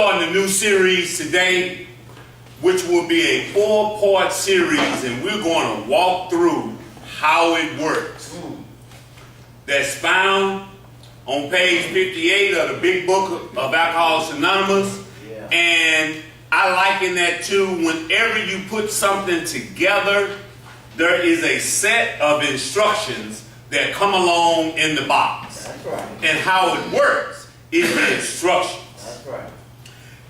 starting a new series today, which will be a 4-part series, and we're going to walk through how it works. That's found on page 58 of the Big Book of Alcoholics Anonymous. And I liken that to whenever you put something together, there is a set of instructions that come along in the box. That's right. And how it works is the instructions. That's right.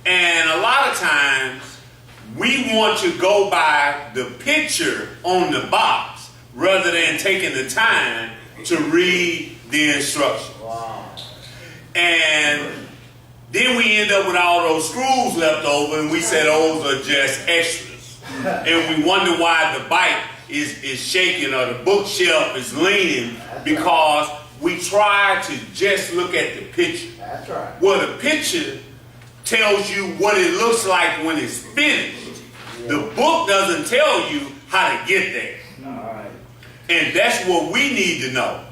And a lot of times, we want to go by the picture on the box rather than taking the time to read the instructions. Wow. And then we end up with all those screws left over, and we say those are just extras. And we wonder why the bike is shaking or the bookshelf is leaning, because we try to just look at the picture. That's right. Well, the picture tells you what it looks like when it's finished. The book doesn't tell you how to get there. All right. And that's what we need to know.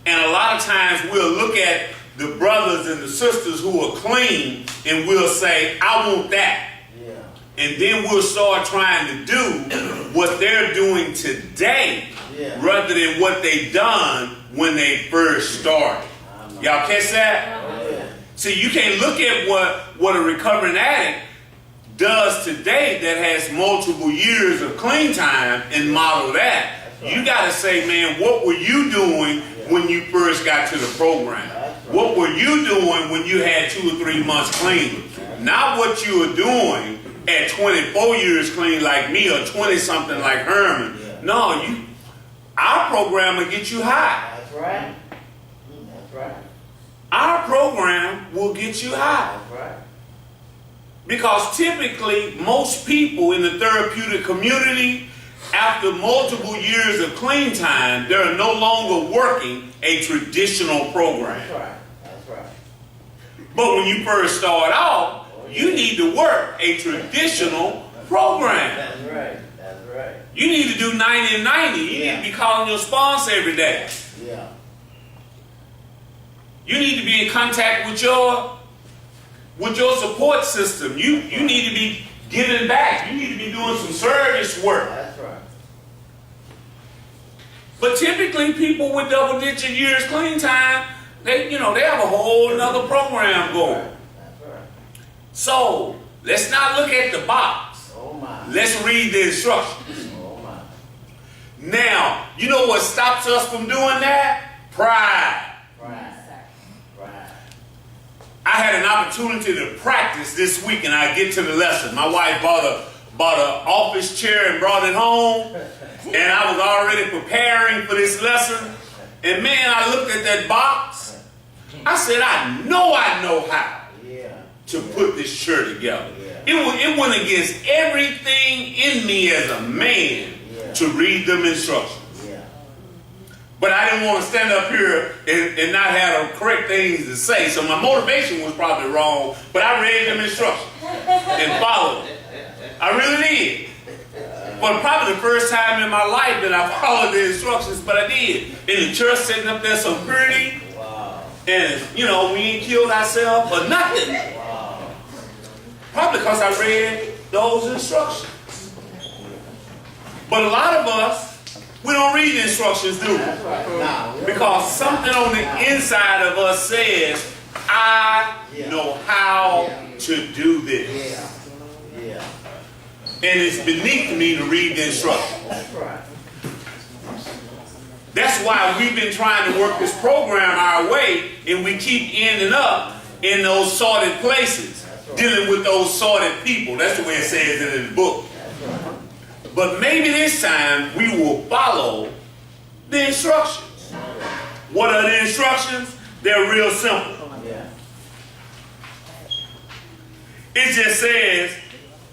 And a lot of times we'll look at the brothers and the sisters who are clean and we'll say, I want that. Yeah. And then we'll start trying to do what they're doing today, rather than what they done when they first started. Y'all catch that? Oh, yeah. See, you can't look at what a recovering addict does today that has multiple years of clean time and model that. You got to say, man, what were you doing when you first got to the program? What were you doing when you had 2 or 3 months clean? Not what you were doing at 24 years clean like me or 20-something like Herman. No, our program will get you high. That's right. That's right. Our program will get you high. That's right. Because typically, most people in the therapeutic community, after multiple years of clean time, they're no longer working a traditional program. That's right. That's right. But when you first start off, you need to work a traditional program. That's right. That's right. You need to do 90 and 90. You need to be calling your sponsor every day. Yeah. You need to be in contact with your support system. You need to be giving back. You need to be doing some service work. That's right. But typically, people with double-digit years clean time, they have a whole other program going. That's right. So let's not look at the box. Oh my. Let's read the instructions. Oh my. Now, you know what stops us from doing that? Pride. Right. Right. I had an opportunity to practice this week, and I get to the lesson. My wife bought an office chair and brought it home, and I was already preparing for this lesson. And man, I looked at that box. I said, I know how to put this chair together. It went against everything in me as a man to read them instructions. But I didn't want to stand up here and not have the correct things to say. So my motivation was probably wrong, but I read them instructions and followed it. I really did. But probably the first time in my life that I followed the instructions, but I did. In the church sitting up there so pretty. Wow. And, we ain't killed ourselves or nothing. Wow. Probably because I read those instructions. But a lot of us, we don't read the instructions, do we? That's right. No. Because something on the inside of us says, I know how to do this. Yeah. And it's beneath me to read the instructions. That's right. That's why we've been trying to work this program our way, and we keep ending up in those sorted places, dealing with those sorted people. That's the way it says it in the book. But maybe this time we will follow the instructions. What are the instructions? They're real simple. Yeah. It just says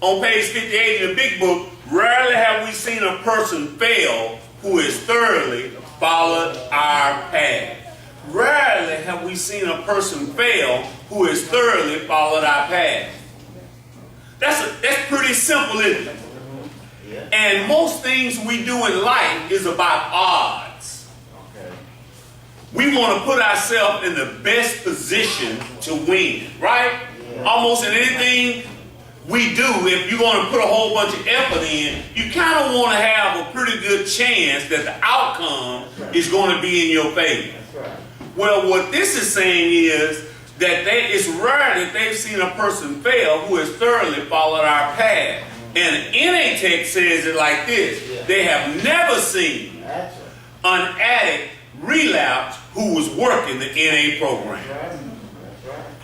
on page 58 in the Big Book, rarely have we seen a person fail who has thoroughly followed our path. Rarely have we seen a person fail who has thoroughly followed our path. That's pretty simple, isn't it? And most things we do in life is about odds. Okay. We want to put ourselves in the best position to win, right? Yeah. Almost in anything we do, if you're going to put a whole bunch of effort in, you kind of want to have a pretty good chance that the outcome is going to be in your favor. Well, what this is saying is that it's rare that they've seen a person fail who has thoroughly followed our path. And NA text says it like this: they have never seen an addict relapse who was working the NA program.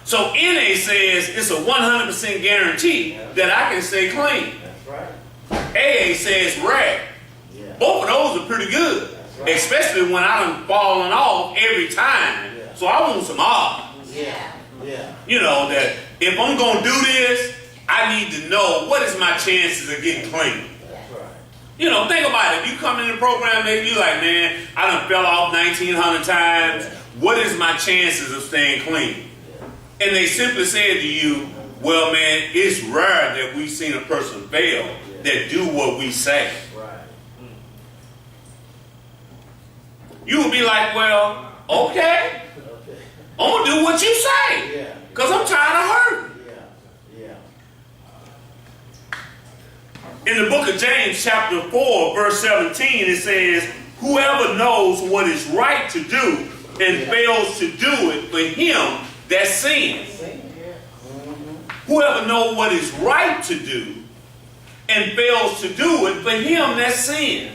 So NA says it's a 100% guarantee that I can stay clean. AA says rare. Both of those are pretty good, especially when I done fallen off every time. So I want some odds. You know, that if I'm going to do this, I need to know what is my chances of getting clean. You know, think about it. If you come in the program and you're like, man, I done fell off 1,900 times. What is my chances of staying clean? And they simply said to you, well, man, it's rare that we've seen a person fail that do what we say. You would be like, well, okay, I'm going to do what you say because I'm tired of hurting. In the book of James, chapter 4, verse 17, it says, whoever knows what is right to do and fails to do it, for him that sins. Whoever knows what is right to do and fails to do it, for him that sins.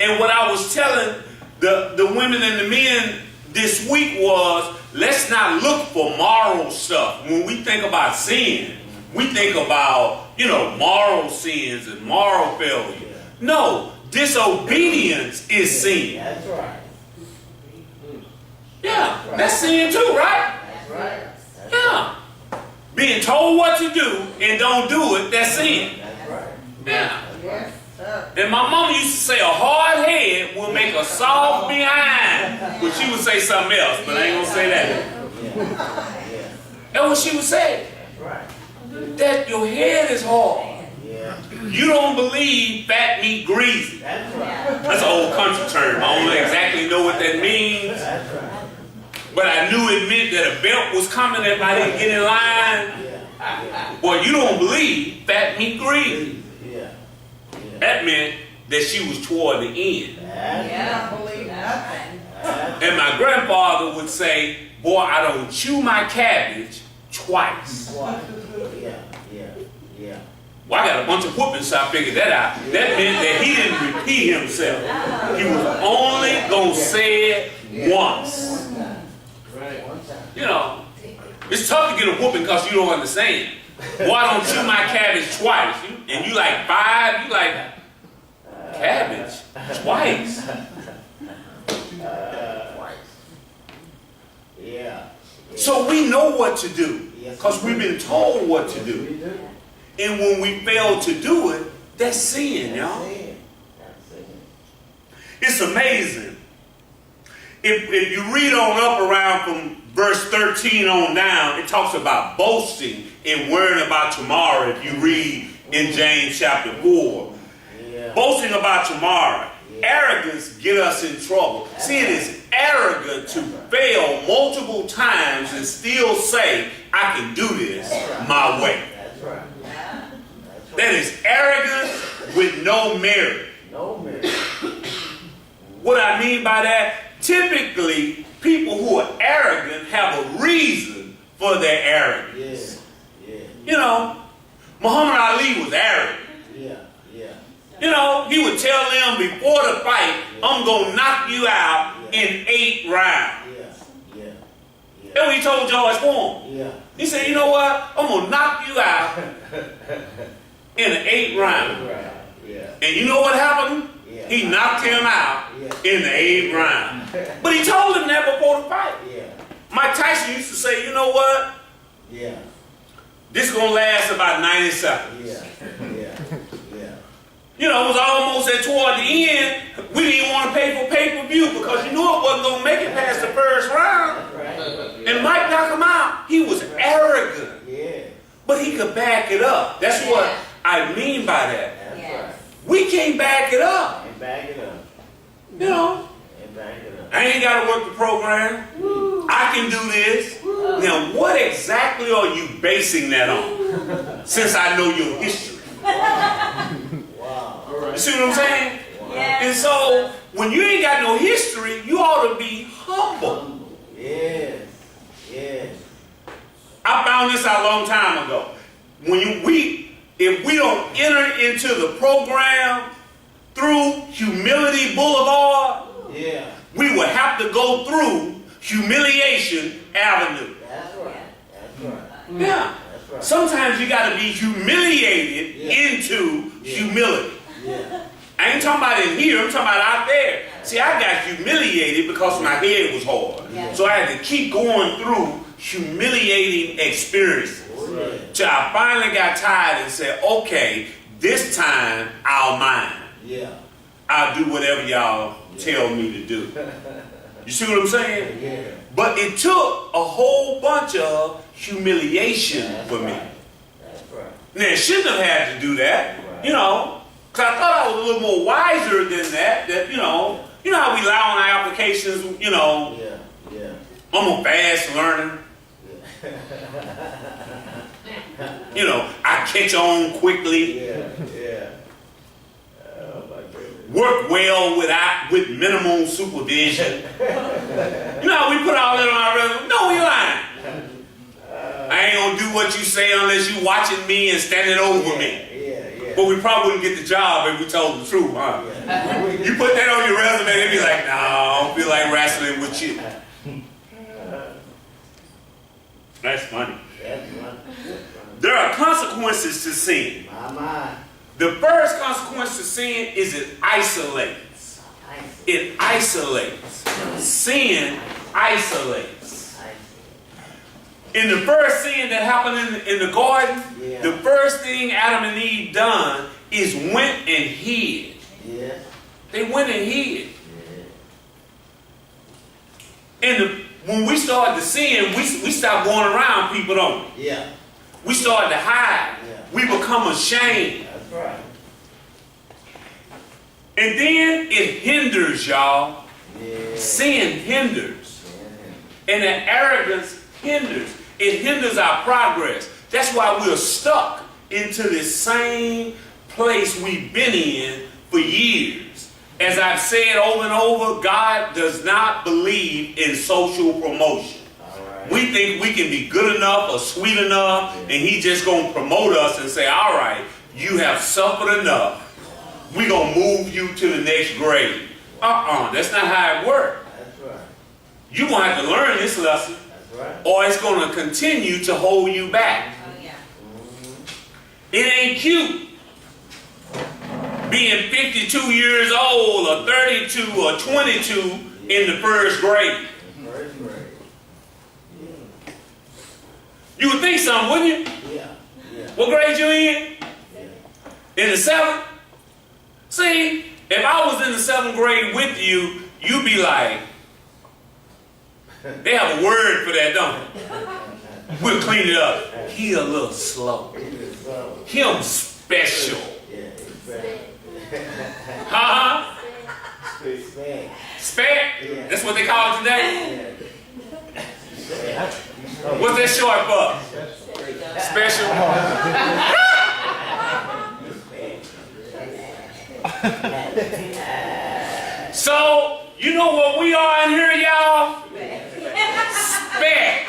And what I was telling the women and the men this week was, let's not look for moral stuff. When we think about sin, we think about, you know, moral sins and moral failure. No, disobedience is sin. That's right. Yeah, that's sin too, right? That's right. Yeah. Being told what to do and don't do it, that's sin. That's right. Yeah. Yes, sir. And my mama used to say a hard head will make a soft behind. But she would say something else, but I ain't gonna say that. That's what she would say. That's right. That your head is hard. Yeah. You don't believe fat meat greasy. That's right. That's an old country term. I don't exactly know what that means. That's right. But I knew it meant that a belt was coming if I didn't get in line. Boy, you don't believe fat meat greasy. That meant that she was toward the end. Yeah, I believe nothing. And my grandfather would say, boy, I don't chew my cabbage twice. Well, I got a bunch of whoopings, so I figured that out. That meant that he didn't repeat himself. He was only going to say it once. You know, it's tough to get a whooping because you don't understand. Boy, I don't chew my cabbage twice. And you like 5, you like, cabbage twice. So we know what to do because we've been told what to do. And when we fail to do it, that's sin, y'all. It's amazing. If you read on up around from verse 13 on down, it talks about boasting and worrying about tomorrow. If you read in James chapter 4. Boasting about tomorrow. Arrogance get us in trouble. See, it is arrogant to fail multiple times and still say, I can do this my way. That's right. That is arrogance with no merit. No merit. What I mean by that, typically, people who are arrogant have a reason for their arrogance. You know, Muhammad Ali was arrogant. You know, he would tell them before the fight, I'm going to knock you out in 8 rounds. That's what he told George Foreman. He said, you know what? I'm going to knock you out in an 8 round. And you know what happened? He knocked him out in the 8th round. But he told him that before the fight. Mike Tyson used to say, you know what? This is going to last about 90 seconds. You know, it was almost at toward the end, we didn't want to pay for pay-per-view because you knew it wasn't going to make it past the first round. And Mike knocked him out. He was arrogant. But he could back it up. That's what I mean by that. We can't back it up. You know, I ain't got to work the program. I can do this. Now, what exactly are you basing that on? Since I know your history. Wow. You see what I'm saying? Yeah. And so, when you ain't got no history, you ought to be humble. Yes. Yes. I found this out a long time ago. If we don't enter into the program through Humility Boulevard, Yeah. we will have to go through Humiliation Avenue. That's right. That's right. Yeah. That's right. Sometimes you got to be humiliated into humility. Yeah. I ain't talking about in here, I'm talking about out there. See, I got humiliated because my head was hard. Yeah. So I had to keep going through humiliating experiences. Right. Till I finally got tired and said, okay, this time I'll mind. Yeah. I'll do whatever y'all tell me to do. You see what I'm saying? Yeah. But it took a whole bunch of humiliation That's for me. right. That's right. Now, it shouldn't have had to do that, you know, because I thought I was a little more wiser than that, you know how we lie on our applications, Yeah. Yeah. I'm a fast learner. I catch on quickly, Yeah. Yeah. Oh my goodness. work well with minimal supervision. How we put all that on our resume? No, you're lying. I ain't gonna do what you say unless you watching me and standing over me. Yeah. But we probably wouldn't get the job if we told the truth, huh? Yeah. You put that on your resume, they'd be like, no, I don't feel like wrestling with you. That's funny. That's right. There are consequences to sin. My. The first consequence to sin is it isolates. It isolates. Sin isolates. In the first sin that happened in the garden, the first thing Adam and Eve done is went and hid. Yeah. They went and hid. Yeah. And when we started to sin, we stopped going around people, don't we? Yeah. We started to hide. Yeah. We become ashamed. That's right. And then it hinders, y'all. Yeah. Sin hinders. Yeah. And the arrogance hinders. It hinders our progress. That's why we're stuck into this same place we've been in for years. As I've said over and over, God does not believe in social promotion. We think we can be good enough or sweet enough, and He's just going to promote us and say, all right, you have suffered enough. We're going to move you to the next grade. That's not how it works. That's right. You're going to have to learn this lesson, That's right. or it's going to continue to hold you back. Oh, yeah. It ain't cute being 52 years old or 32 or 22 in the first grade. First grade. You would think something, wouldn't you? Yeah. Yeah. What grade you in? Yeah. In the 7th? See, if I was in the 7th grade with you, you'd be like, they have a word for that, don't they? We'll clean it up. He a little slow. Him special. Yeah. Exactly. Huh? Respect. Spec? Yeah. That's what they call it today? Yeah. What's that short for? Special? So, you know what we are in here, y'all? Spec.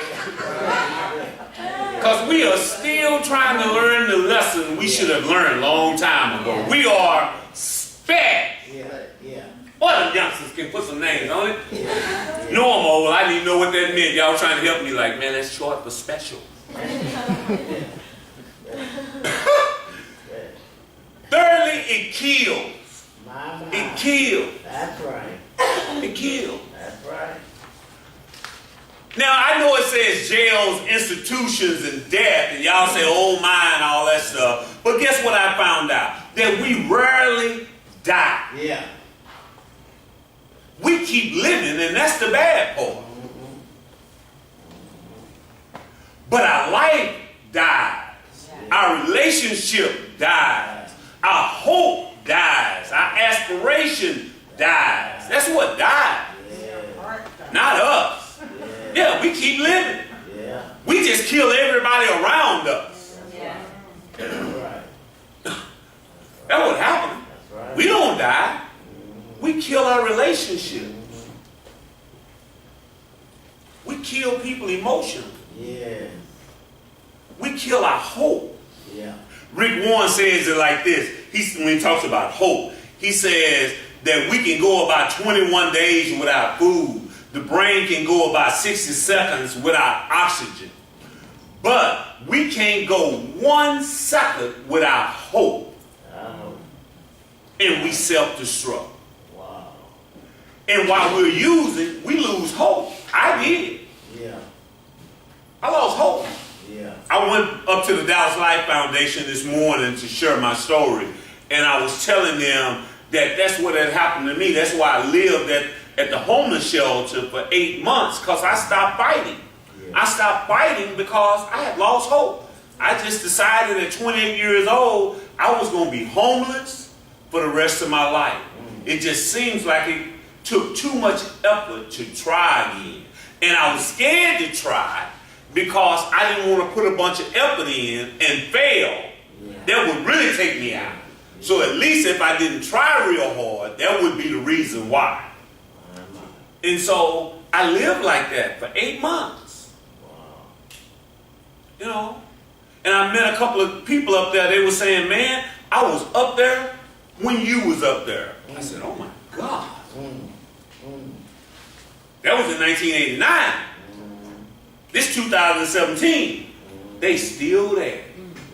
Because we are still trying to learn the lesson we should have learned a long time ago. We are spec. Yeah. Yeah. Well, the youngsters can put some names on it. No, I'm old. I didn't even know what that meant. Y'all trying to help me like, man, that's short for special. Thirdly, it kills. It kills. That's right. It kills. That's right. Now, I know it says jails, institutions, and death, and y'all say, oh my, and all that stuff. But guess what I found out? That we rarely die. Yeah. We keep living, and that's the bad part. But our life dies. Our relationship dies. Our hope dies. Our aspiration dies. That's what dies. Yeah. Not us. Yeah, we keep living. Yeah. We just kill everybody around us. Yeah. That's right. That's what happened. That's right. We don't die. We kill our relationship. We kill people emotionally. Yes. We kill our hope. Yeah. Rick Warren says it like this. When he talks about hope, he says that we can go about 21 days without food. The brain can go about 60 seconds without oxygen. But we can't go 1 second without hope. And we self-destruct. Wow. And while we're using, we lose hope. I did. Yeah. I lost hope. Yeah. I went up to the Dallas Life Foundation this morning to share my story. And I was telling them that that's what had happened to me. That's why I lived at the homeless shelter for 8 months, because I stopped fighting. Yeah. I stopped fighting because I had lost hope. I just decided at 28 years old, I was going to be homeless for the rest of my life. It just seems like it took too much effort to try again. And I was scared to try because I didn't want to put a bunch of effort in and fail. That would really take me out. So at least if I didn't try real hard, that would be the reason why. And so I lived like that for 8 months. You know? And I met a couple of people up there. They were saying, man, I was up there when you was up there. I said, oh my God. That was in 1989. This 2017. They still there.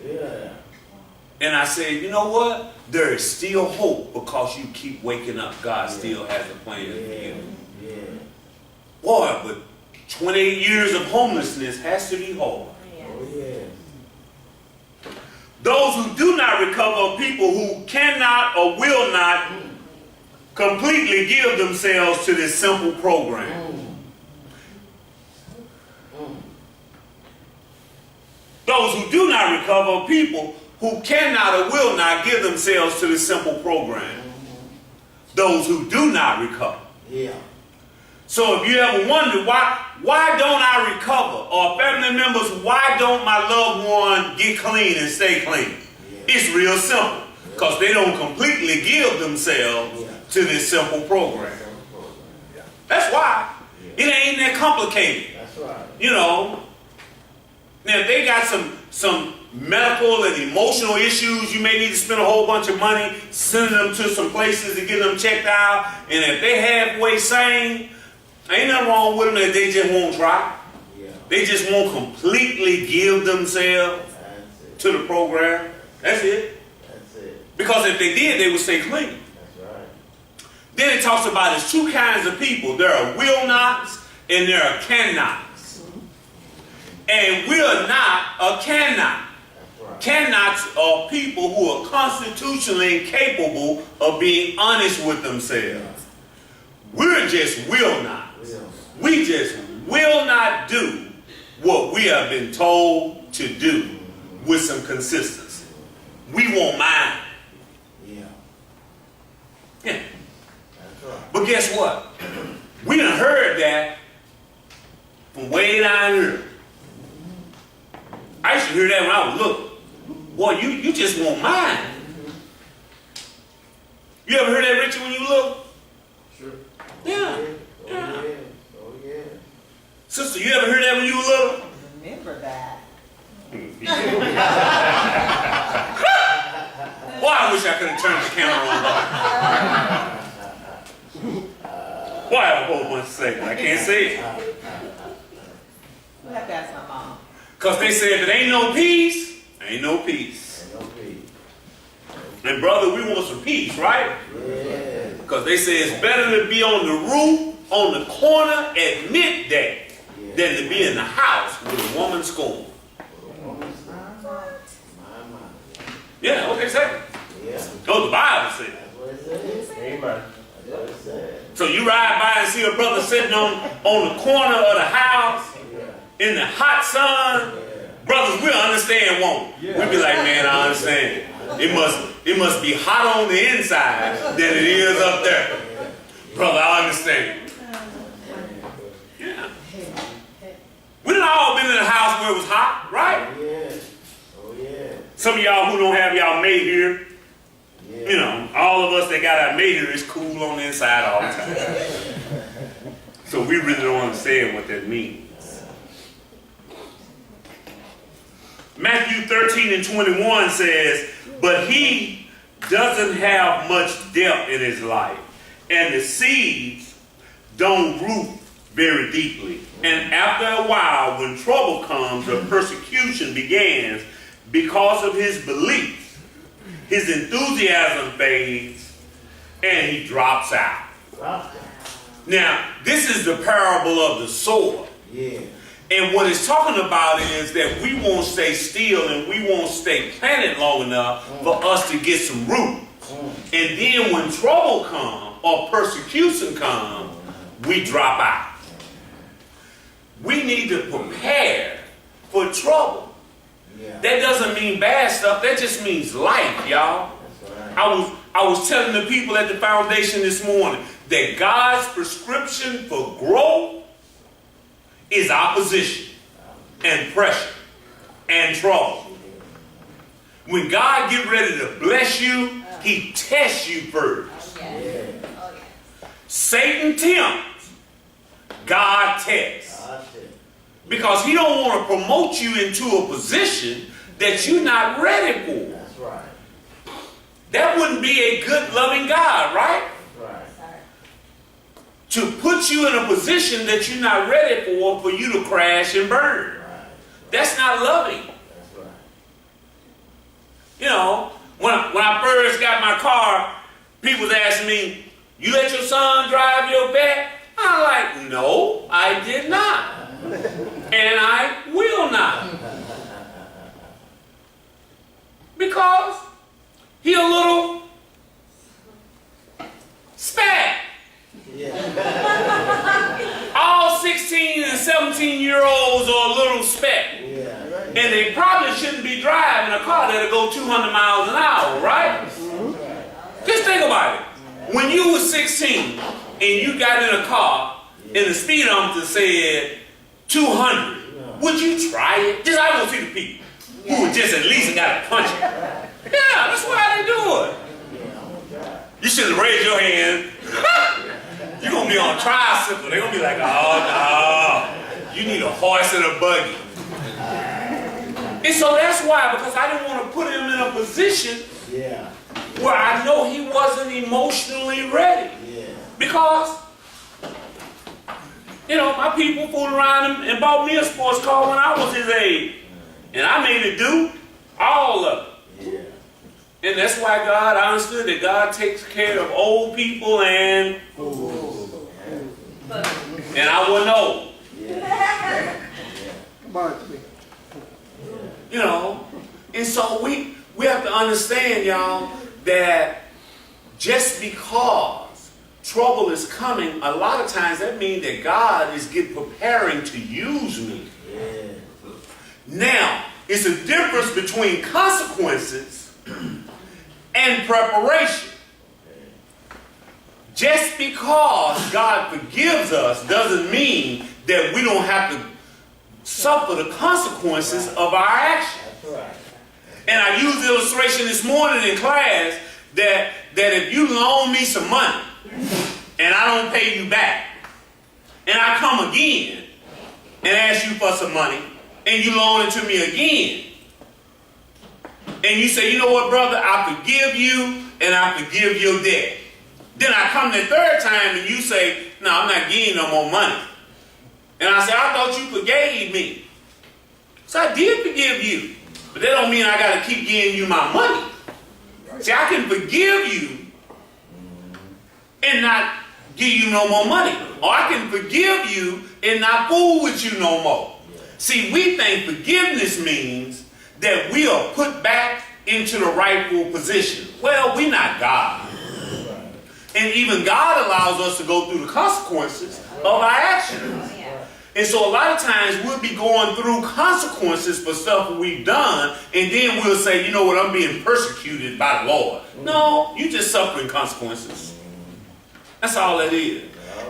Yeah. And I said, you know what? There is still hope because you keep waking up. God still has a plan for you. Yeah. Boy, but 28 years of homelessness has to be hard. Oh, yeah. Those who do not recover are people who cannot or will not completely give themselves to this simple program. Those who do not recover are people who cannot or will not give themselves to this simple program. Those who do not recover. Yeah. So if you ever wonder why don't I recover? Or family members, why don't my loved one get clean and stay clean? It's real simple. Because they don't completely give themselves to this simple program. That's why. It ain't that complicated. That's right. You know. Now if they got some medical and emotional issues, you may need to spend a whole bunch of money sending them to some places to get them checked out. And if they halfway sane, ain't nothing wrong with them if they just won't try. Yeah. They just won't completely give themselves to the program. That's it. That's it. Because if they did, they would stay clean. That's right. Then it talks about there's two kinds of people. There are will nots and there are can-nots. And will not or cannot. Right. Can-nots are people who are constitutionally incapable of being honest with themselves. We're just will nots. We just will not do what we have been told to do with some consistency. We won't mind. Yeah. Yeah. That's right. But guess what? We done heard that from way down here. I used to hear that when I was little. Boy, you just won't mind. You ever heard that, Richard, when you were little? Sure. Yeah. Oh, yeah. Oh, yeah. Sister, you ever heard that when you were little? Remember that. Boy, I wish I could have turned the camera on. Boy, I have a whole bunch to say, but I can't say it. We'll have to ask my mom. Because they said if it ain't no peace, ain't no peace. Ain't no peace. And brother, we want some peace, right? Yeah. Because they say it's better to be on the roof, on the corner at midday, than to be in the house with a woman scorned. Yeah, what they say. Yeah. Oh, the Bible says. That's what it says. Amen. That's what it says. So you ride by and see a brother sitting on the corner of the house in the hot sun. Brothers, we'll understand, won't we? We'll be like, man, I understand. It must be hot on the inside than it is up there. Brother, I understand. Yeah. We done all been in a house where it was hot, right? Oh, yeah. Oh, yeah. Some of y'all who don't have y'all mate here, Yeah. you know, all of us that got our mate here is cool on the inside all the time. So we really don't understand what that means. Matthew 13:21 says, but he doesn't have much depth in his life, and the seeds don't root very deeply. And after a while, when trouble comes or persecution begins, because of his beliefs, his enthusiasm fades, and he drops out. Now, this is the parable of the sower. Yeah. And what it's talking about is that we won't stay still and we won't stay planted long enough for us to get some root. And then when trouble comes or persecution comes, we drop out. We need to prepare for trouble. Yeah. That doesn't mean bad stuff. That just means life, y'all. That's right. I was telling the people at the foundation this morning that God's prescription for growth is opposition and pressure and trouble. When God get ready to bless you, he tests you first. Yeah. Satan tempts, God tests. That's it. Because he don't want to promote you into a position that you're not ready for. That's right. That wouldn't be a good, loving God, right? That's right. To put you in a position that you're not ready for you to crash and burn. Right. That's not loving. That's right. You know, when I first got my car, people was asking me, you let your son drive your pet? I'm like, no, I did not. And I will not. Because he a little spat. Yeah. All 16 and 17-year-olds are a little speck. Yeah. And they probably shouldn't be driving a car that'll go 200 miles an hour, right? Just think about it. When you were 16 and you got in a car and the speedometer said 200, would you try it? Just I want to see the people who would just at least got to punch it. Yeah, that's why they do it. You should have raised your hand. You're going to be on a tricycle. They're going to be like, oh, no. You need a horse and a buggy. And so that's why, because I didn't want to put him in a position where I know he wasn't emotionally ready. Yeah. Because, you know, my people fooled around him and bought me a sports car when I was his age. And I made it do all of it. Yeah. And that's why I understood that God takes care of old people and I wouldn't know. You know, and so we have to understand, y'all, that just because trouble is coming, a lot of times that means that God is preparing to use me. Yeah. Now, it's a difference between consequences and preparation. Just because God forgives us doesn't mean that we don't have to suffer the consequences of our actions. That's right. And I used the illustration this morning in class that if you loan me some money and I don't pay you back, and I come again and ask you for some money and you loan it to me again, and you say, you know what, brother, I forgive you and I forgive your debt. Then I come the third time and you say, no, I'm not giving you no more money. And I say, I thought you forgave me. So I did forgive you. But that don't mean I got to keep giving you my money. See, I can forgive you and not give you no more money. Or I can forgive you and not fool with you no more. See, we think forgiveness means that we are put back into the rightful position. Well, we're not God. And even God allows us to go through the consequences of our actions. And so a lot of times we'll be going through consequences for stuff we've done, and then we'll say, you know what, I'm being persecuted by the Lord. No, you're just suffering consequences. That's all it is.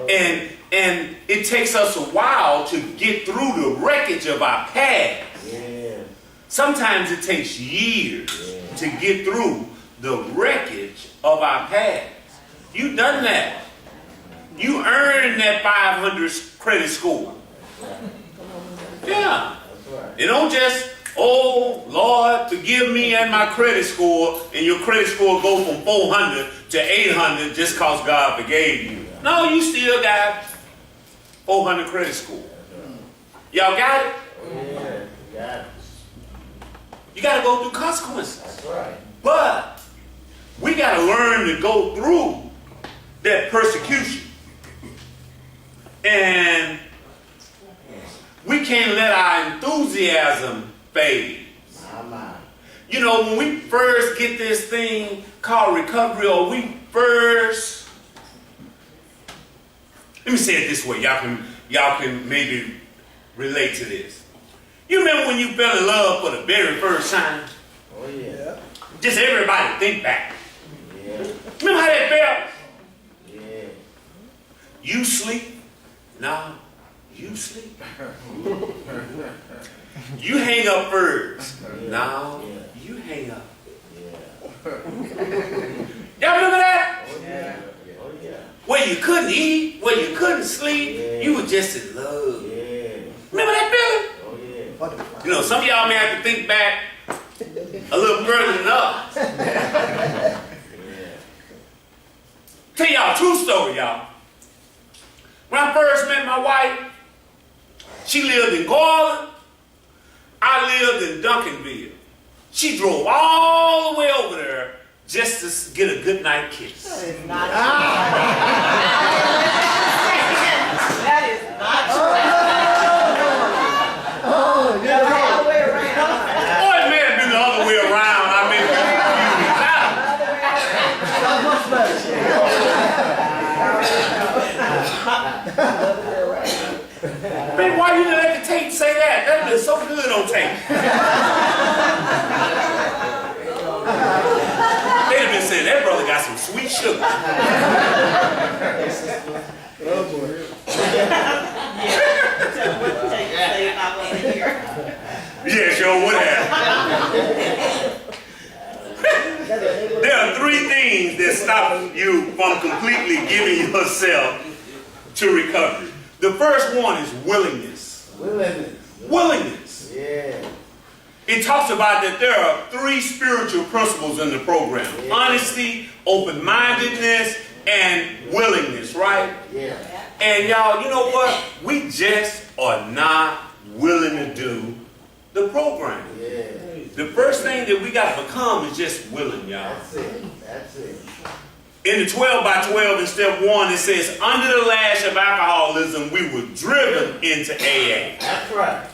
And And it takes us a while to get through the wreckage of our past. Yeah. Sometimes it takes years to get through the wreckage of our past. You done that. You earned that 500 credit score. Yeah. That's right. It don't just, oh, Lord, forgive me and my credit score, and your credit score go from 400 to 800 just because God forgave you. No, you still got 400 credit score. Y'all got it? Yeah. Got it. You got to go through consequences. That's right. But we got to learn to go through that persecution. And we can't let our enthusiasm fade. You know, when we first get this thing called recovery, or we first, let me say it this way, y'all can maybe relate to this. You remember when you fell in love for the very first time? Oh yeah. Just everybody think back. Yeah. Remember how that felt? Yeah. You sleep? No, you sleep. You hang up first. No, you hang up. Y'all remember that? Oh yeah. Oh yeah. Where you couldn't eat, where you couldn't sleep, you were just in love. Yeah. Remember that feeling? Oh yeah. You know, some of y'all may have to think back a little further than us. Tell y'all a true story, y'all. When I first met my wife, she lived in Garland. I lived in Duncanville. She drove all the way over there just to get a good night kiss. That is not true. That is not true. The other way around. Or it may have been the other way around. I may be confused. Man, why you didn't let the tape say that? That would have been so good on tape. They'd have been saying, that brother got some sweet sugar. Yeah, sure would have. There are three things that stop you from completely giving yourself to recovery. The first one is willingness. Willingness. Yeah. It talks about that there are three spiritual principles in the program. Yeah. Honesty, open-mindedness, and willingness, right? Yeah. And y'all, you know what? We just are not willing to do the program. Yeah. The first thing that we got to become is just willing, y'all. That's it. That's it. In the 12 by 12 in step 1, it says, under the lash of alcoholism, we were driven into AA. That's right.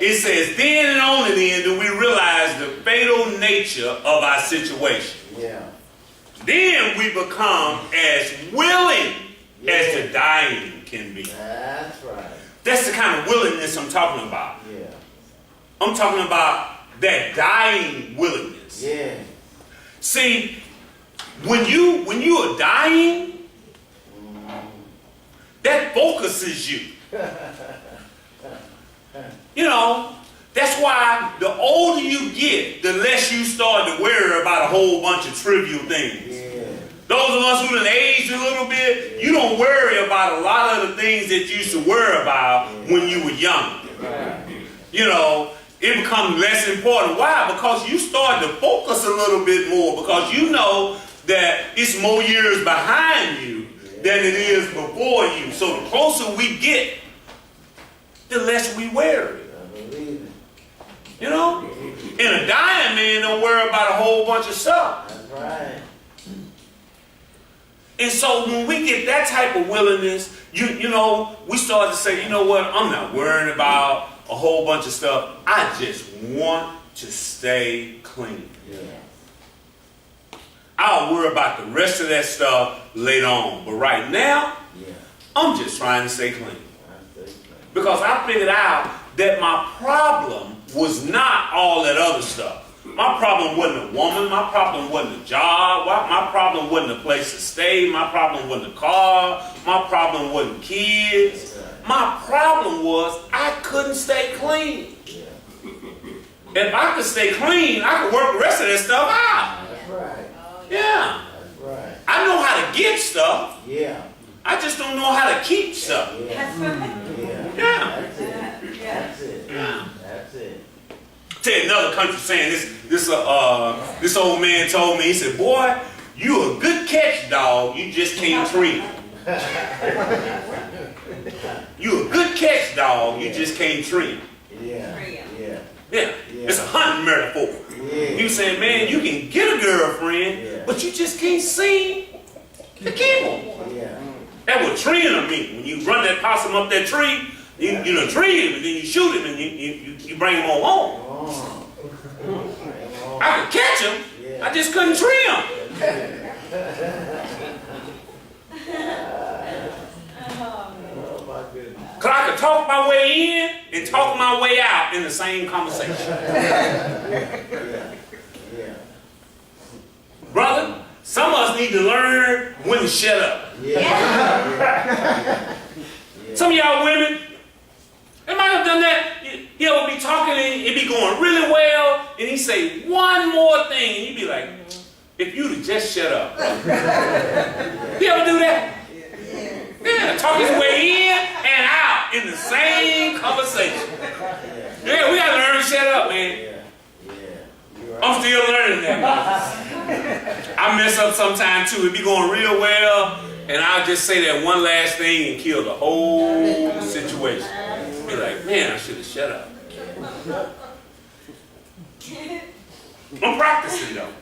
It says, then and only then do we realize the fatal nature of our situation. Yeah. Then we become as willing as the dying can be. That's right. That's the kind of willingness I'm talking about. Yeah. I'm talking about that dying willingness. Yeah. See, when you are dying, that focuses you. You know, that's why the older you get, the less you start to worry about a whole bunch of trivial things. Yeah. Those of us who done aged a little bit, you don't worry about a lot of the things that you used to worry about when you were young. Right. You know, it becomes less important. Why? Because you start to focus a little bit more, because you know that it's more years behind you than it is before you. So the closer we get, the less we worry. I believe it. You know? And a dying man don't worry about a whole bunch of stuff. That's right. And so when we get that type of willingness, you know, we start to say, you know what, I'm not worrying about a whole bunch of stuff. I just want to stay clean. Yeah. I'll worry about the rest of that stuff later on. But right now, Yeah. I'm just trying to stay clean. That's it. Because I figured out that my problem was not all that other stuff. My problem wasn't a woman. My problem wasn't a job. My problem wasn't a place to stay. My problem wasn't a car. My problem wasn't kids. My problem was I couldn't stay clean. If I could stay clean, I could work the rest of that stuff out. That's right. Yeah. That's right. I know how to get stuff. Yeah. I just don't know how to keep stuff. Yeah. Yeah. Yeah. That's it. That's it. Yeah. That's it. Tell you another country saying this old man told me, he said, boy, you a good catch dog, you just can't trim. You a good catch dog, you just can't trim. Yeah. Yeah. Yeah, it's a hunting metaphor. Yeah. He was saying, man, you can get a girlfriend, but you just can't seem to keep them. Yeah. That's what treeing them mean. When you run that possum up that tree, you done tree him, and then you shoot him, and you bring him on home. I could catch him, I just couldn't tree him. Oh my goodness. Because I could talk my way in and talk my way out in the same conversation. Yeah. Yeah. Brother, some of us need to learn when to shut up. Yeah. Some of y'all women, they might have done that. He will be talking and it be going really well, and he say one more thing, and you be like, if you'd have just shut up. You ever do that? Yeah, talk his way in and out in the same conversation. Yeah, we gotta learn to shut up, man. I'm still learning that. I mess up sometime too. It be going real well, and I'll just say that one last thing and kill the whole situation. Be like, man, I should have shut up. I'm practicing though.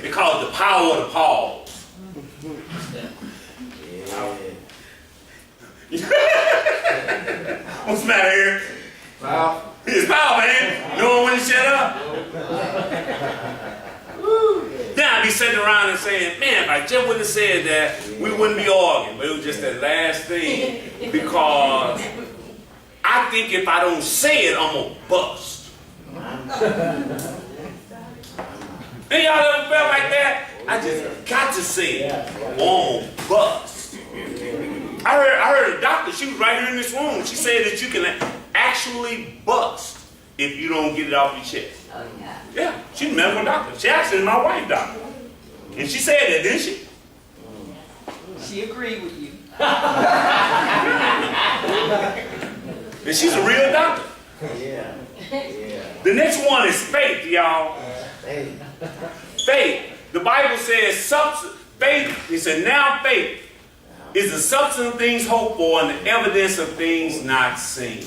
They call it the power of the pause. What's the matter here? Wow. It's power, man. You don't want to shut up? Then I'd be sitting around and saying, man, if I just wouldn't have said that, we wouldn't be arguing. But it was just that last thing. Because I think if I don't say it, I'm going to bust. Ain't y'all ever felt like that? I just got to say it. I'm going to bust. I heard a doctor, she was right here in this room. She said that you can actually bust if you don't get it off your chest. Oh, yeah. Yeah, she's a medical doctor. She actually is my wife doctor. And she said that, didn't she? She agreed with you. And she's a real doctor. Yeah. Yeah. The next one is faith, y'all. Hey. Faith. The Bible says substance. Faith, it said, now faith is the substance of things hoped for and the evidence of things not seen.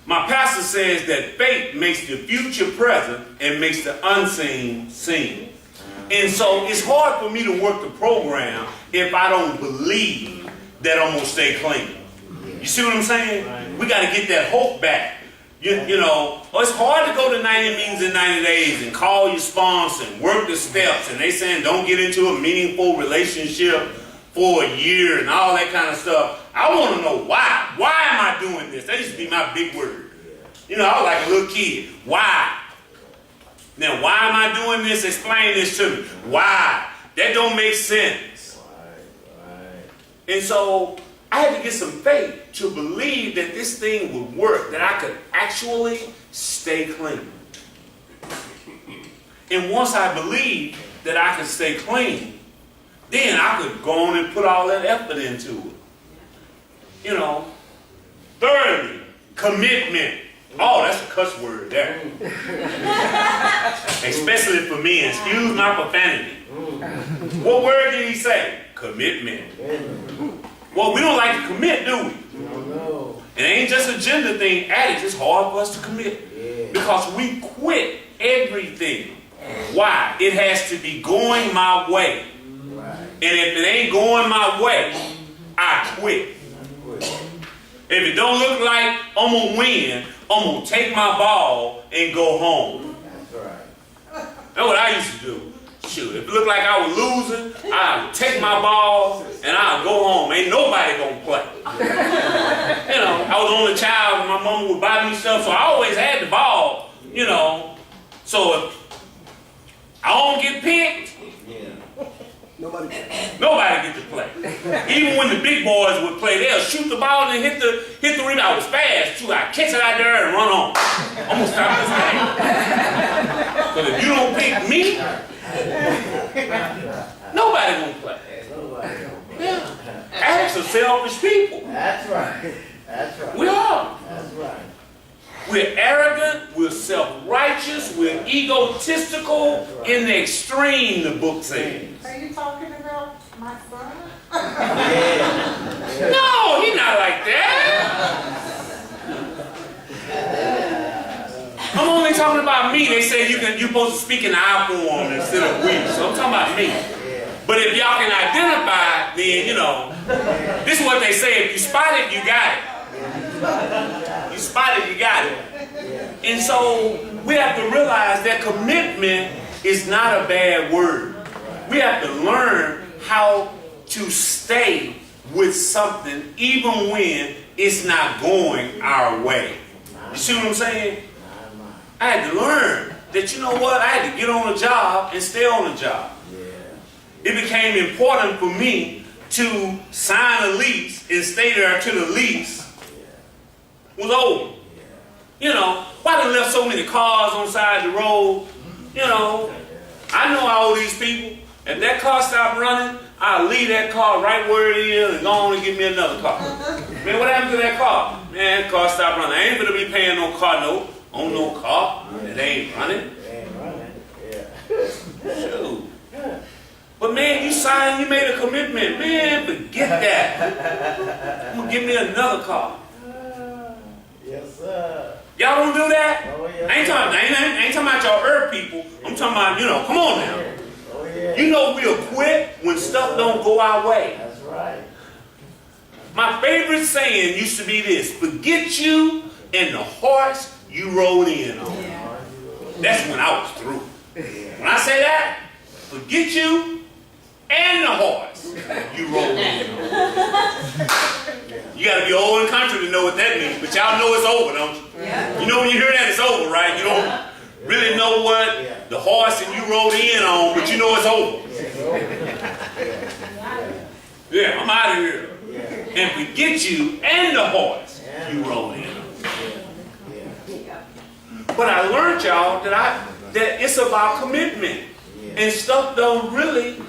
My pastor says that faith makes the future present and makes the unseen seen. And so it's hard for me to work the program if I don't believe that I'm going to stay clean. You see what I'm saying? We got to get that hope back. You know, it's hard to go to 90 meetings in 90 days and call your sponsor and work the steps. And they saying don't get into a meaningful relationship for a year and all that kind of stuff. I want to know why. Why am I doing this? That used to be my big word. You know, I was like a little kid. Why? Now, why am I doing this? Explain this to me. Why? That don't make sense. Right. And so I had to get some faith to believe that this thing would work, that I could actually stay clean. And once I believed that I could stay clean, then I could go on and put all that effort into it. You know. Thirdly, commitment. Oh, that's a cuss word there. Especially for men. Excuse my profanity. What word did he say? Commitment. Well, we don't like to commit, do we? No. It ain't just a gender thing. Addicts, it's hard for us to commit. Because we quit everything. Why? It has to be going my way. Right. And if it ain't going my way, I quit. If it don't look like I'm going to win, I'm going to take my ball and go home. That's right. That's what I used to do. shoot, if it looked like I was losing, I would take my ball and I would go home. Ain't nobody gonna play. You know, I was the only child and my mom would buy me stuff, so I always had the ball, you know. So if I don't get picked, nobody gets to play. Even when the big boys would play, they'll shoot the ball and hit the rebound. I was fast too. I catch it out there and run on. I'm gonna stop this game. Because if you don't pick me, nobody gonna play. Yeah. Addicts are selfish people. That's right. That's right. We are. That's right. We're arrogant, we're self-righteous, we're egotistical in the extreme, the book says. Are you talking about my son? No, he's not like that. I'm only talking about me. They say you're supposed to speak in I form instead of we. So I'm talking about me. But if y'all can identify, then, you know, this is what they say. If you spot it, you got it. You spot it, you got it. And so we have to realize that commitment is not a bad word. We have to learn how to stay with something even when it's not going our way. You see what I'm saying? I had to learn that, you know what, I had to get on a job and stay on a job. It became important for me to sign a lease and stay there until the lease was over. You know, why they left so many cars on the side of the road? You know, I know all these people. If that car stopped running, I'll leave that car right where it is and go on and get me another car. Man, what happened to that car? Man, that car stopped running. I ain't gonna be paying no car note on no car that ain't running. Shoot. But man, you signed, you made a commitment. Man, forget that. I'm gonna give me another car. Yes, sir. Y'all don't do that? Oh, yes, I ain't talking about y'all earth people. I'm talking about, you know, come on now. Oh, yeah. You know we'll quit when stuff don't go our way. That's right. My favorite saying used to be this: forget you and the horse you rode in on. That's when I was through. When I say that, forget you and the horse you rode in on. You got to be old and country to know what that means, but y'all know it's over, don't you? Yeah. You know when you hear that it's over, right? You don't really know what the horse that you rode in on, but you know it's over. Yeah, I'm out of here. And forget you and the horse you rode in on. But I learned, y'all, that it's about commitment. And stuff don't really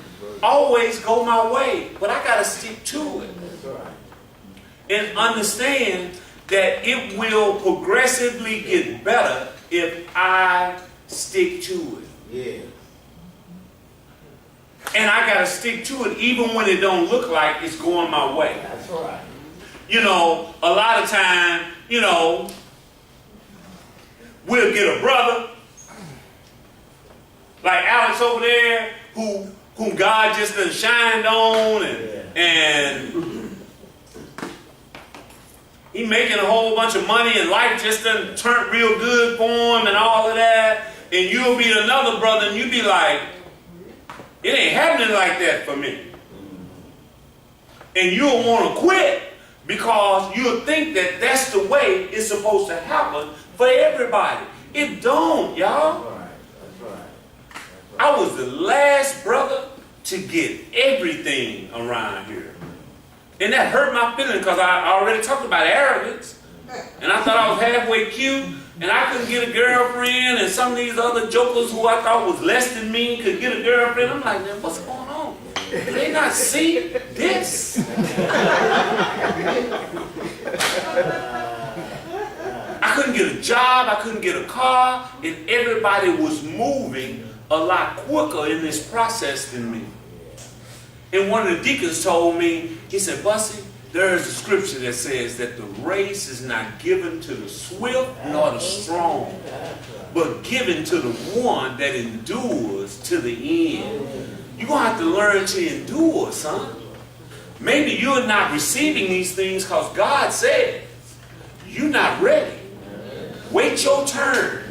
always go my way, but I got to stick to it. And understand that it will progressively get better if I stick to it. Yeah. And I got to stick to it even when it don't look like it's going my way. That's right. You know, a lot of time, you know, we'll get a brother like Alex over there whom God just done shined on and he making a whole bunch of money and life just done turned real good for him and all of that. And you'll be another brother and you'll be like, it ain't happening like that for me. And you'll want to quit because you'll think that that's the way it's supposed to happen for everybody. It don't, y'all. That's right. I was the last brother to get everything around here. And that hurt my feelings because I already talked about arrogance. And I thought I was halfway cute. And I couldn't get a girlfriend. And some of these other jokers who I thought was less than me could get a girlfriend. I'm like, man, what's going on? Do they not see this? I couldn't get a job. I couldn't get a car. And everybody was moving a lot quicker in this process than me. And one of the deacons told me, he said, Bussey, there is a scripture that says that the race is not given to the swift nor the strong, but given to the one that endures to the end. You're going to have to learn to endure, son. Maybe you're not receiving these things because God said you're not ready. Wait your turn.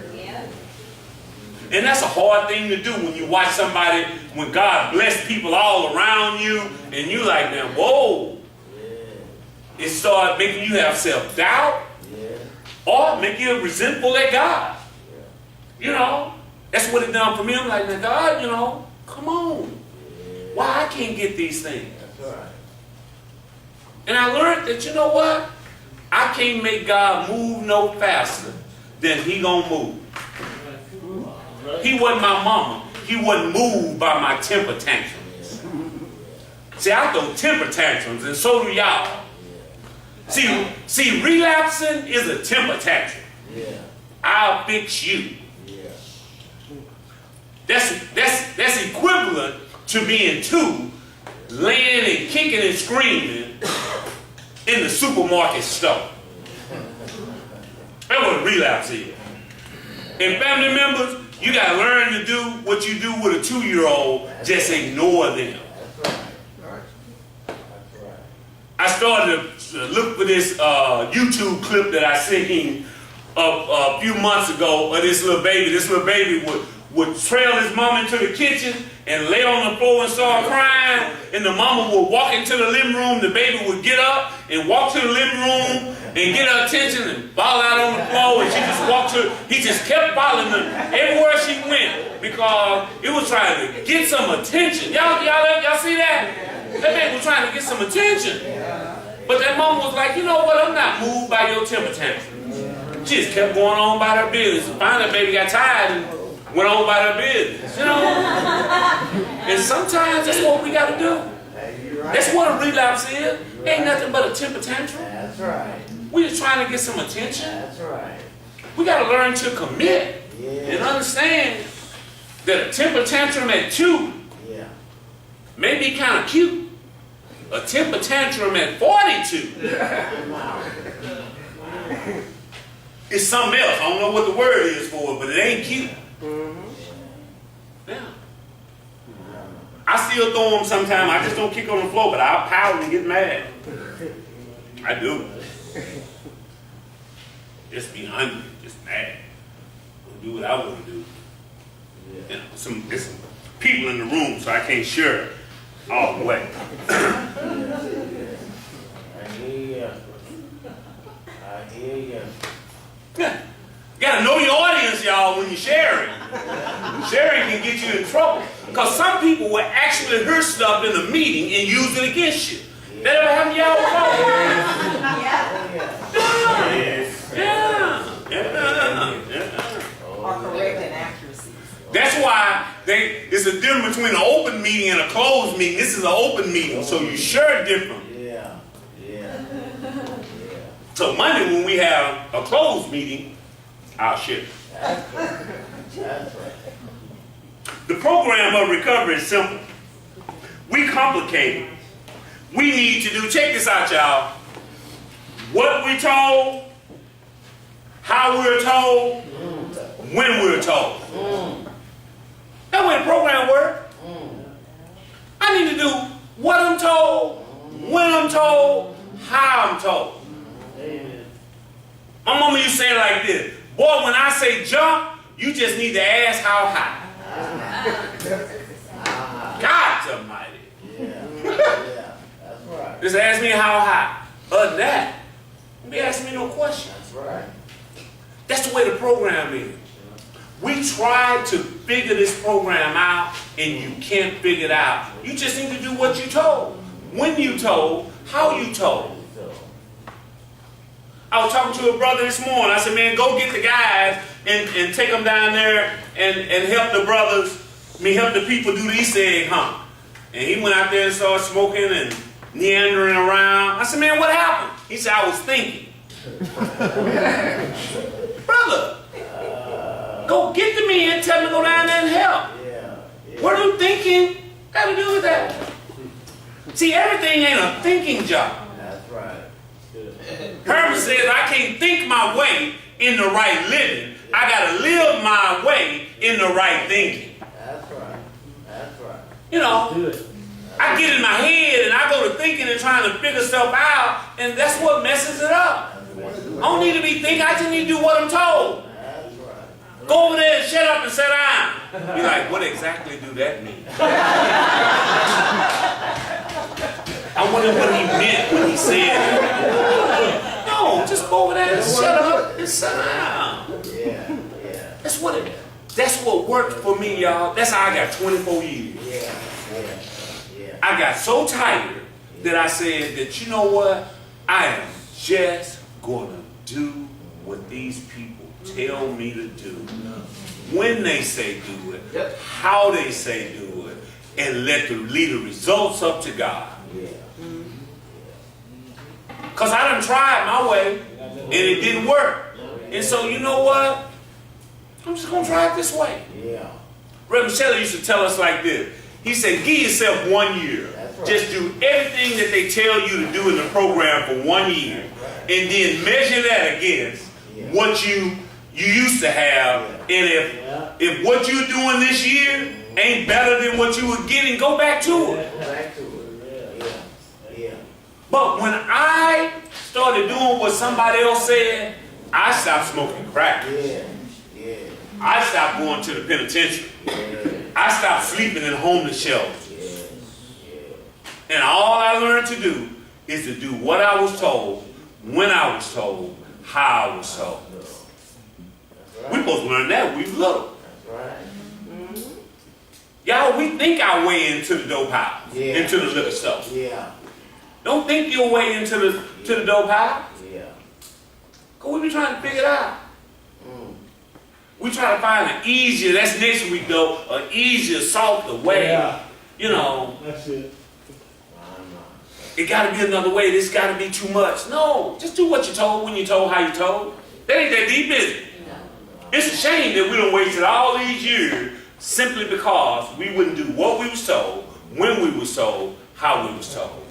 And that's a hard thing to do when you watch somebody, when God bless people all around you, and you like, man, whoa. It starts making you have self-doubt, or make you resentful at God. You know, that's what it done for me. I'm like, man, God, you know, come on. Why I can't get these things? And I learned that, you know what? I can't make God move no faster than he gonna move. He wasn't my mama. He wasn't moved by my temper tantrums. See, I throw temper tantrums, and so do y'all. See, relapsing is a temper tantrum. I'll fix you. That's equivalent to being two, laying and kicking and screaming in the supermarket store. That's what a relapse is. And family members, you got to learn to do what you do with a 2-year-old. Just ignore them. I started to look for this YouTube clip that I seen a few months ago of this little baby. This little baby would trail his mom into the kitchen and lay on the floor and start crying, and the mama would walk into the living room. The baby would get up and walk to the living room and get her attention and fall out on the floor, and she just walked to, he just kept following her everywhere she went because it was trying to get some attention. Y'all see that? That baby was trying to get some attention. But that mama was like, you know what, I'm not moved by your temper tantrum. She just kept going on about her business. And finally, the baby got tired and went on about her business, you know? And sometimes that's what we got to do. That's what a relapse is. Ain't nothing but a temper tantrum. That's right. We just trying to get some attention. That's right. We got to learn to commit and understand that a temper tantrum at 2 may be kind of cute. A temper tantrum at 42 is something else. I don't know what the word is for it, but it ain't cute. Yeah. I still throw them sometimes. I just don't kick on the floor, but I'll pout and get mad. I do. Just be hungry, just mad. Do what I want to do. You know, there's some people in the room, so I can't share all the way. I hear you. Yeah. You gotta know your audience, y'all, when you're sharing. Sharing can get you in trouble. Because some people will actually hear stuff in the meeting and use it against you. That ever happened to y'all before? Yeah. Or correct inaccuracies. That's why it's a difference between an open meeting and a closed meeting. This is an open meeting, so you share different. So Monday when we have a closed meeting, I'll share. That's right. The program of recovery is simple. We complicate it. We need to do, check this out, y'all. What we're told, how we're told, when we're told. That's the way the program works. I need to do what I'm told, when I'm told, how I'm told. My mama used to say it like this. Boy, when I say jump, you just need to ask how high. God almighty. That's right. Just ask me how high. Other than that, don't be asking me no questions. That's right. That's the way the program is. We tried to figure this program out, and you can't figure it out. You just need to do what you told, when you told, how you told. I was talking to a brother this morning. I said, man, go get the guys and take them down there and help the brothers, help the people do the Easter egg hunt. And he went out there and started smoking and meandering around. I said, man, what happened? He said, I was thinking. Brother, go get the men, tell them to go down there and help. What are you thinking got to do with that? See, everything ain't a thinking job. That's right. Herman says, I can't think my way in the right living. I got to live my way in the right thinking. That's right. That's right. You know, I get in my head and I go to thinking and trying to figure stuff out, and that's what messes it up. I don't need to be thinking. I just need to do what I'm told. That's right. Go over there and shut up and sit down. Be like, what exactly do that mean? I wonder what he meant when he said it. No, just go over there and shut up and sit down. Yeah. That's what worked for me, y'all. That's how I got 24 years. Yeah. I got so tired that I said that, you know what? I am just going to do what these people tell me to do. When they say do it, how they say do it, and leave the results up to God. Because I done tried my way, and it didn't work. And so, you know what? I'm just going to try it this way. Reverend Shelley used to tell us like this. He said, give yourself 1 year. Right. Just do everything that they tell you to do in the program for 1 year. And then measure that against what you used to have. And if what you're doing this year ain't better than what you were getting, go back to it. But when I started doing what somebody else said, I stopped smoking crack. I stopped going to the penitentiary. I stopped sleeping in homeless shelters. And all I learned to do is to do what I was told, when I was told, how I was told. We're supposed to learn that when we were little. Y'all, we think our way into the dope house, into the liquor store. Don't think your way into the dope house. Because we be trying to figure it out. We try to find an easier, that's next week though, an easier, softer way. You know. That's it. It got to be another way. This got to be too much. No, just do what you're told, when you're told, how you're told. That ain't that deep, is it? It's a shame that we done wasted all these years simply because we wouldn't do what we was told, when we was told, how we was told.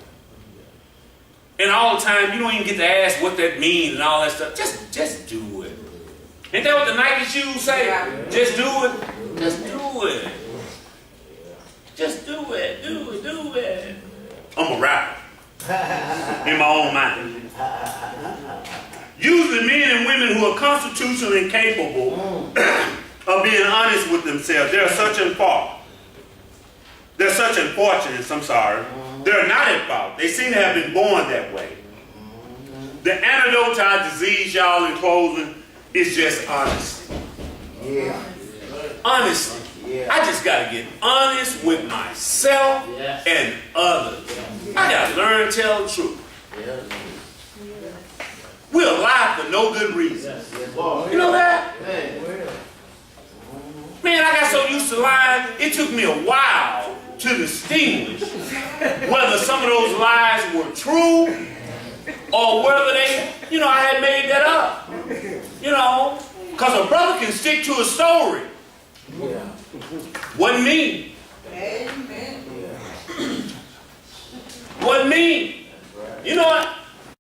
And all the time, you don't even get to ask what that means and all that stuff. Just do it. Ain't that what the Nike shoes say? Just do it. Just do it. Just do it. Do it. I'm a rapper. In my own mind. Usually men and women who are constitutionally incapable of being honest with themselves, they're such unfortunates, I'm sorry. They're not at fault. They seem to have been born that way. The antidote to our disease, y'all, in closing, is just honesty. Honesty. I just got to get honest with myself and others. I got to learn to tell the truth. We'll lie for no good reason. You know that? Man, I got so used to lying, it took me a while to distinguish whether some of those lies were true or whether they, I had made that up. Because a brother can stick to a story. Wasn't me. Amen. Wasn't me. You know what?